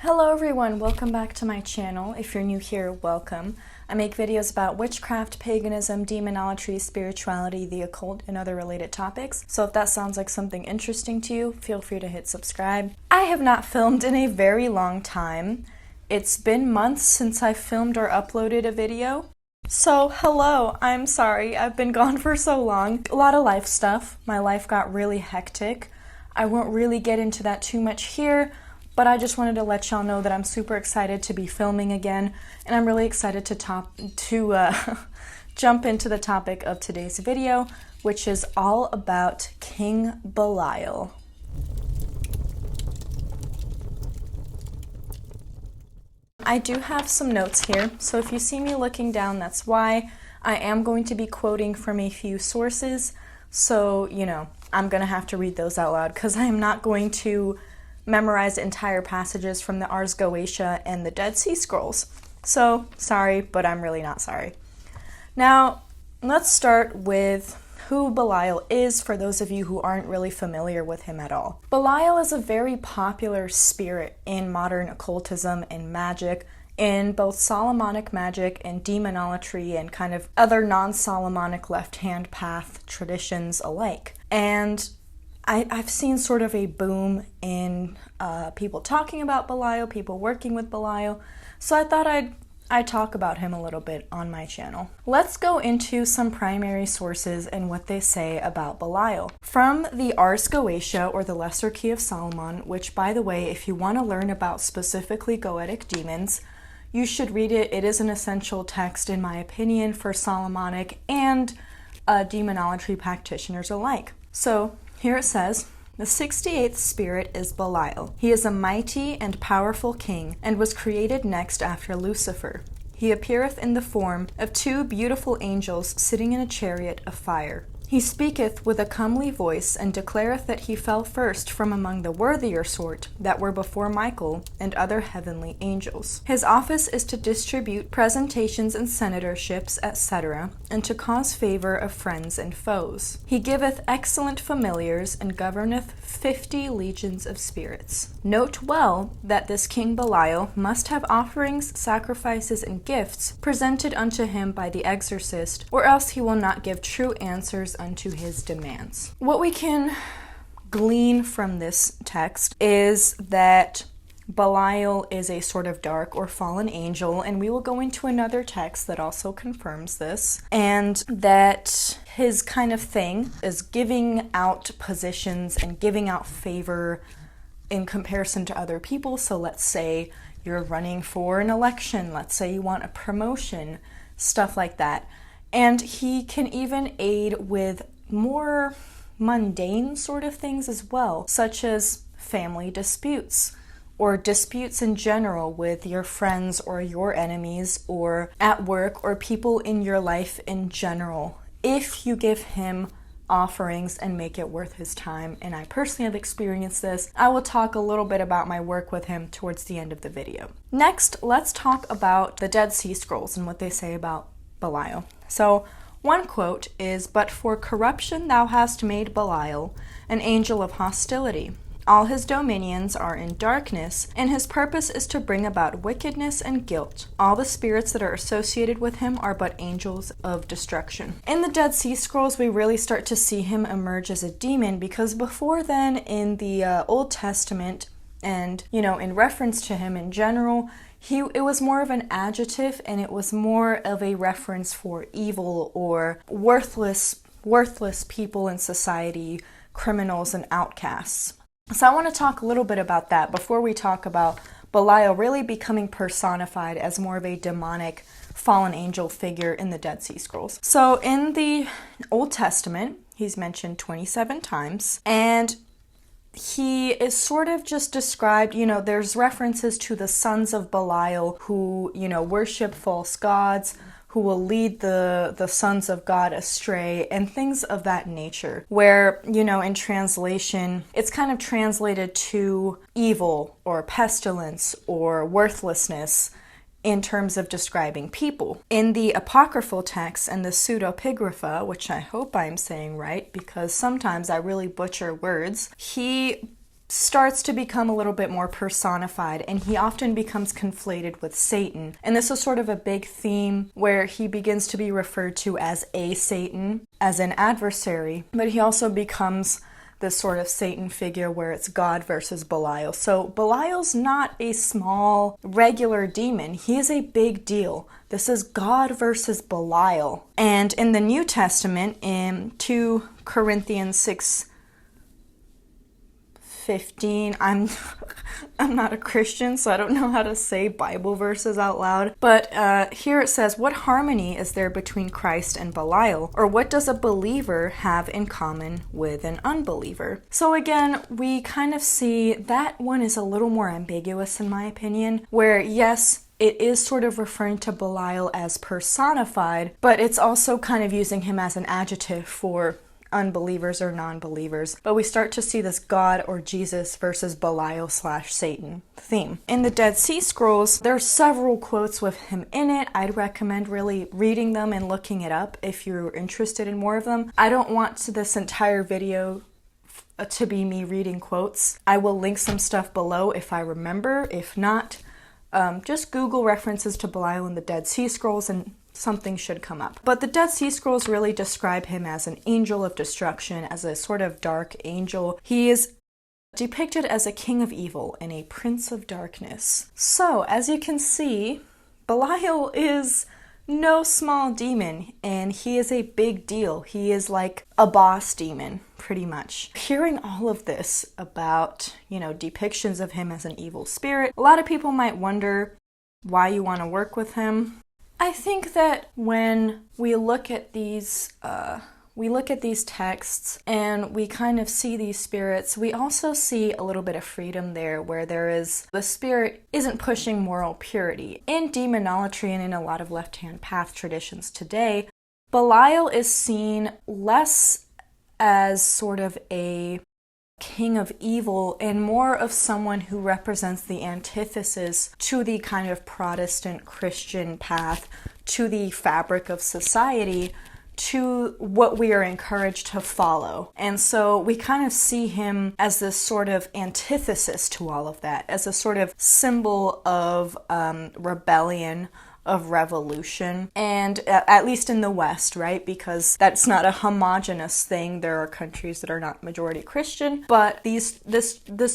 Hello everyone, welcome back to my channel. If you're new here, welcome. I make videos about witchcraft, paganism, demonolatry, spirituality, the occult, and other related topics. So if that sounds like something interesting to you, feel free to hit subscribe. I have not filmed in a very long time. It's been months since I filmed or uploaded a video. So hello, I'm sorry, I've been gone for so long. A lot of life stuff. My life got really hectic. I won't really get into that too much here, but I just wanted to let y'all know that I'm super excited to be filming again, and I'm really excited to jump into the topic of today's video, which is all about King Belial. I do have some notes here, so if you see me looking down, that's why. I am going to be quoting from a few sources, so, you know, I'm going to have to read those out loud because I am not going to memorize entire passages from the Ars Goetia and the Dead Sea Scrolls. So, sorry, but I'm really not sorry. Now, let's start with who Belial is for those of you who aren't really familiar with him at all. Belial is a very popular spirit in modern occultism and magic, in both Solomonic magic and demonolatry and kind of other non-Solomonic left-hand path traditions alike. And I've seen sort of a boom in people talking about Belial, people working with Belial, so I thought I'd talk about him a little bit on my channel. Let's go into some primary sources and what they say about Belial. From the Ars Goetia, or the Lesser Key of Solomon, which, by the way, if you want to learn about specifically Goetic demons, you should read it. It is an essential text, in my opinion, for Solomonic and demonolatry practitioners alike. So, here it says, "The 68th spirit is Belial. He is a mighty and powerful king, and was created next after Lucifer. He appeareth in the form of two beautiful angels sitting in a chariot of fire. He speaketh with a comely voice, and declareth that he fell first from among the worthier sort that were before Michael and other heavenly angels. His office is to distribute presentations and senatorships, etc., and to cause favor of friends and foes. He giveth excellent familiars, and governeth 50 legions of spirits. Note well that this King Belial must have offerings, sacrifices, and gifts presented unto him by the exorcist, or else he will not give true answers unto his demands." What we can glean from this text is that Belial is a sort of dark or fallen angel, and we will go into another text that also confirms this, and that his kind of thing is giving out positions and giving out favor in comparison to other people. So let's say you're running for an election, let's say you want a promotion, stuff like that. And he can even aid with more mundane sort of things as well, such as family disputes, or disputes in general with your friends or your enemies, or at work, or people in your life in general, if you give him offerings and make it worth his time. And I personally have experienced this. I will talk a little bit about my work with him towards the end of the video. Next, let's talk about the Dead Sea Scrolls and what they say about Belial. So, one quote is, "But for corruption thou hast made Belial an angel of hostility. All his dominions are in darkness, and his purpose is to bring about wickedness and guilt. All the spirits that are associated with him are but angels of destruction." In the Dead Sea Scrolls, we really start to see him emerge as a demon, because before then, in the Old Testament, and, you know, in reference to him in general, it was more of an adjective, and it was more of a reference for evil or worthless people in society, criminals and outcasts. So I want to talk a little bit about that before we talk about Belial really becoming personified as more of a demonic fallen angel figure in the Dead Sea Scrolls. So in the Old Testament, he's mentioned 27 times, and he is sort of just described, you know, there's references to the sons of Belial who, you know, worship false gods, who will lead the sons of God astray, and things of that nature, where, you know, in translation, it's kind of translated to evil or pestilence or worthlessness in terms of describing people. In the apocryphal texts and the pseudepigrapha, which I hope I'm saying right because sometimes I really butcher words, he starts to become a little bit more personified, and he often becomes conflated with Satan. And this is sort of a big theme where he begins to be referred to as a Satan, as an adversary, but he also becomes this sort of Satan figure where it's God versus Belial. So Belial's not a small, regular demon. He is a big deal. This is God versus Belial. And in the New Testament, in 2 Corinthians 6:15, I'm not a Christian, so I don't know how to say Bible verses out loud. But here it says, what harmony is there between Christ and Belial? Or what does a believer have in common with an unbeliever? So again, we kind of see that one is a little more ambiguous in my opinion, where yes, it is sort of referring to Belial as personified, but it's also kind of using him as an adjective for unbelievers or non-believers. But we start to see this God or Jesus versus Belial/Satan theme. In the Dead Sea Scrolls, there are several quotes with him in it. I'd recommend really reading them and looking it up if you're interested in more of them. I don't want this entire video to be me reading quotes. I will link some stuff below if I remember. If not, just Google references to Belial in the Dead Sea Scrolls and something should come up. But the Dead Sea Scrolls really describe him as an angel of destruction, as a sort of dark angel. He is depicted as a king of evil and a prince of darkness. So, as you can see, Belial is no small demon, and he is a big deal. He is like a boss demon, pretty much. Hearing all of this about, depictions of him as an evil spirit, a lot of people might wonder why you want to work with him. I think that when we look at these texts and we kind of see these spirits, we also see a little bit of freedom there, where the spirit isn't pushing moral purity. In demonolatry and in a lot of left-hand path traditions today, Belial is seen less as sort of a king of evil and more of someone who represents the antithesis to the kind of Protestant Christian path, to the fabric of society, to what we are encouraged to follow. And so we kind of see him as this sort of antithesis to all of that, as a sort of symbol of rebellion, of revolution, and at least in the West, right? Because that's not a homogenous thing. There are countries that are not majority Christian, but this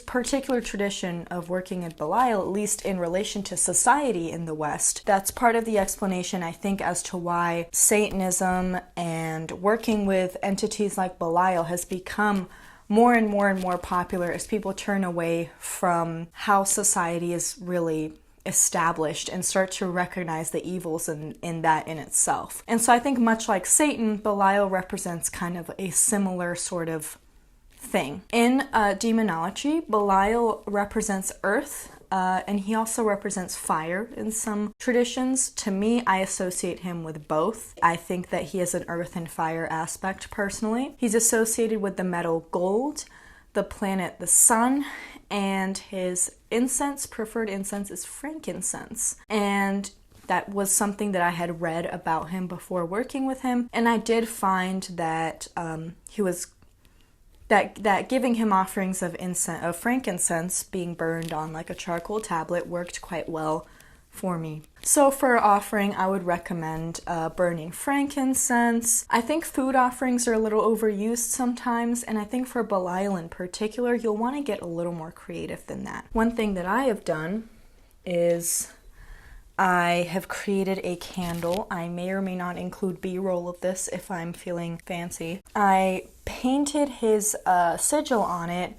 particular tradition of working at Belial, at least in relation to society in the West, that's part of the explanation, I think, as to why Satanism and working with entities like Belial has become more and more and more popular as people turn away from how society is really established and start to recognize the evils in that in itself. And so I think much like Satan, Belial represents kind of a similar sort of thing. In demonolatry, Belial represents earth, and he also represents fire in some traditions. To me, I associate him with both. I think that he has an earth and fire aspect personally. He's associated with the metal gold, the planet the sun, and his preferred incense is frankincense. And that was something that I had read about him before working with him, and I did find that that giving him offerings of frankincense being burned on like a charcoal tablet worked quite well for me. So for offering, I would recommend burning frankincense. I think food offerings are a little overused sometimes, and I think for Belial in particular, you'll want to get a little more creative than that. One thing that I have done is I have created a candle. I may or may not include B-roll of this if I'm feeling fancy. I painted his sigil on it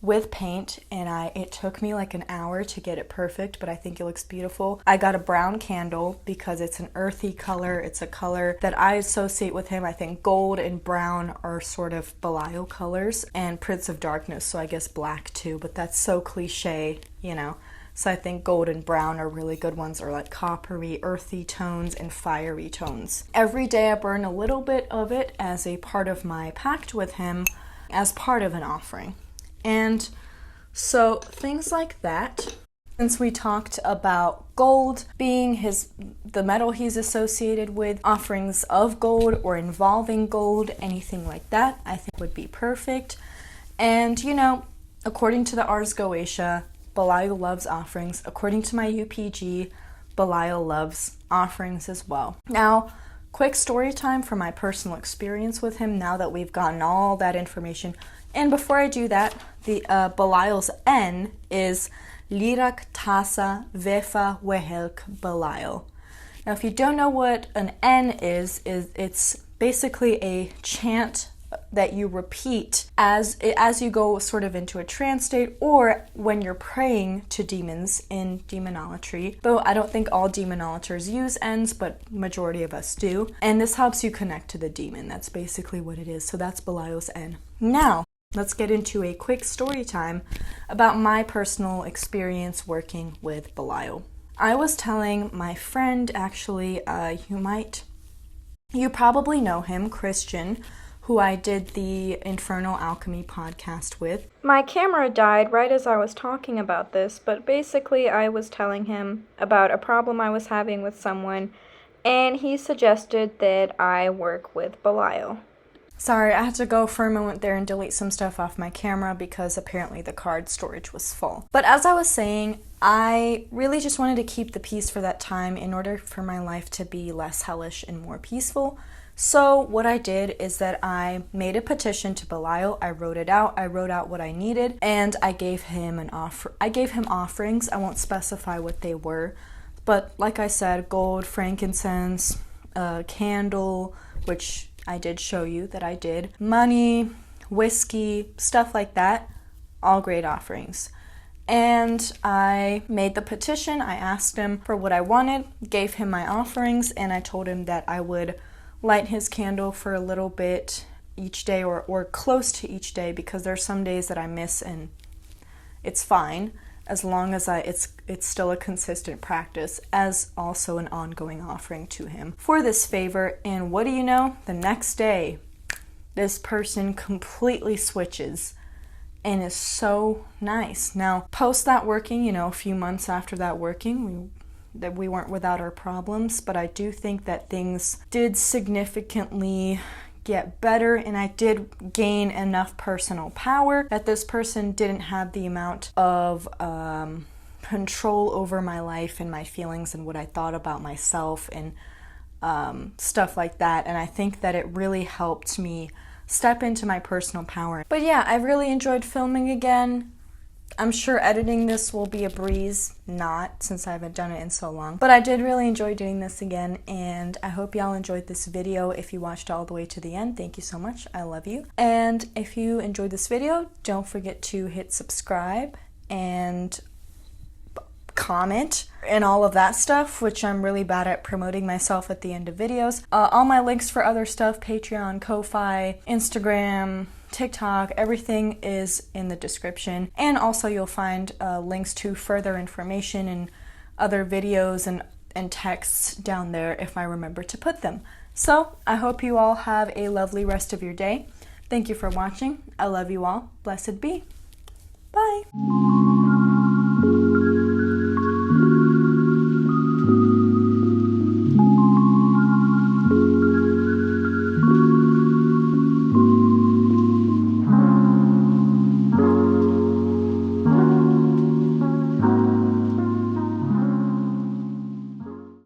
with paint, and it took me like an hour to get it perfect, but I think it looks beautiful. I got a brown candle because it's an earthy color. It's a color that I associate with him. I think gold and brown are sort of Belial colors, and Prince of Darkness, so I guess black too, but that's so cliche, So I think gold and brown are really good ones, or like coppery, earthy tones and fiery tones. Every day I burn a little bit of it as a part of my pact with him, as part of an offering. And so things like that. Since we talked about gold being the metal he's associated with, offerings of gold or involving gold, anything like that, I think would be perfect. And according to the Ars Goetia, Belial loves offerings. According to my UPG, Belial loves offerings as well. Now, quick story time from my personal experience with him now that we've gotten all that information. And before I do that, the Belial's N is Lirak Tasa Vefa Wehelk Belial. Now, if you don't know what an N is it's basically a chant that you repeat as you go sort of into a trance state, or when you're praying to demons in demonolatry. Though I don't think all demonolators use N's, but majority of us do. And this helps you connect to the demon. That's basically what it is. So that's Belial's N. Now, let's get into a quick story time about my personal experience working with Belial. I was telling my friend, actually, you probably know him, Christian, who I did the Infernal Alchemy podcast with. My camera died right as I was talking about this, but basically I was telling him about a problem I was having with someone, and he suggested that I work with Belial. Sorry, I had to go for a moment there and delete some stuff off my camera because apparently the card storage was full. But as I was saying, I really just wanted to keep the peace for that time in order for my life to be less hellish and more peaceful. So what I did is that I made a petition to Belial. I wrote it out. I wrote out what I needed, and I gave him offerings. I won't specify what they were, but like I said, gold, frankincense, candle, which I did show you that I did, money, whiskey, stuff like that, all great offerings. And I made the petition. I asked him for what I wanted, gave him my offerings, and I told him that I would light his candle for a little bit each day, or close to each day, because there's some days that I miss, and it's fine as long as it's still a consistent practice, as also an ongoing offering to him for this favor. And what do you know? The next day, this person completely switches and is so nice. Now, post that working, a few months after that working, we weren't without our problems, but I do think that things did significantly get better, and I did gain enough personal power that this person didn't have the amount of control over my life and my feelings and what I thought about myself and stuff like that. And I think that it really helped me step into my personal power. But yeah, I really enjoyed filming again. I'm sure editing this will be a breeze, not since I haven't done it in so long. But I did really enjoy doing this again, and I hope y'all enjoyed this video. If you watched all the way to the end, thank you so much. I love you. And if you enjoyed this video, don't forget to hit subscribe and comment and all of that stuff, which I'm really bad at promoting myself at the end of videos. All my links for other stuff, Patreon, Ko-Fi, Instagram, TikTok, everything is in the description. And also you'll find links to further information and other videos and texts down there if I remember to put them. So I hope you all have a lovely rest of your day. Thank you for watching. I love you all. Blessed be. Bye.